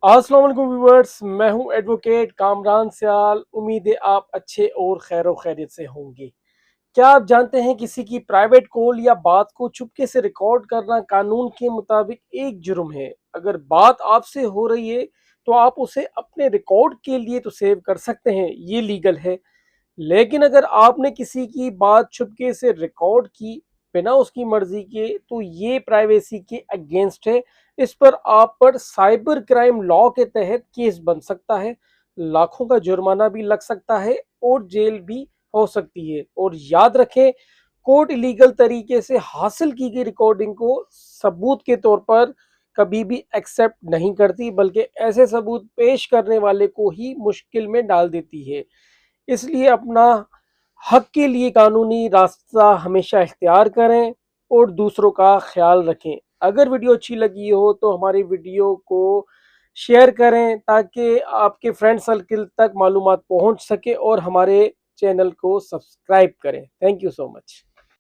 अस्सलाम वालेकुम व्यूअर्स, मैं हूं एडवोकेट कामरान सियाल। उम्मीद है आप अच्छे और खैर खैरियत से होंगे। क्या आप जानते हैं किसी की प्राइवेट कॉल या बात को चुपके से रिकॉर्ड करना कानून के मुताबिक एक जुर्म है। अगर बात आपसे हो रही है तो आप उसे अपने रिकॉर्ड के लिए तो सेव कर सकते हैं, ये लीगल है। लेकिन अगर आपने किसी की बात चुपके से रिकॉर्ड की बिना उसकी मर्जी के, तो ये प्राइवेसी के अगेंस्ट है। इस पर आप पर साइबर क्राइम लॉ के तहत केस बन सकता है, लाखों का जुर्माना भी लग सकता है और जेल भी हो सकती है। और याद रखें, कोर्ट इलीगल तरीके से हासिल की गई रिकॉर्डिंग को सबूत के तौर पर कभी भी एक्सेप्ट नहीं करती, बल्कि ऐसे सबूत पेश करने वाले को ही मुश्किल में डाल देती है। इसलिए अपना हक के लिए कानूनी रास्ता हमेशा इख्तियार करें और दूसरों का ख्याल रखें। अगर वीडियो अच्छी लगी हो तो हमारी वीडियो को शेयर करें ताकि आपके फ्रेंड सर्कल तक मालूमात पहुंच सके, और हमारे चैनल को सब्सक्राइब करें। Thank you so much.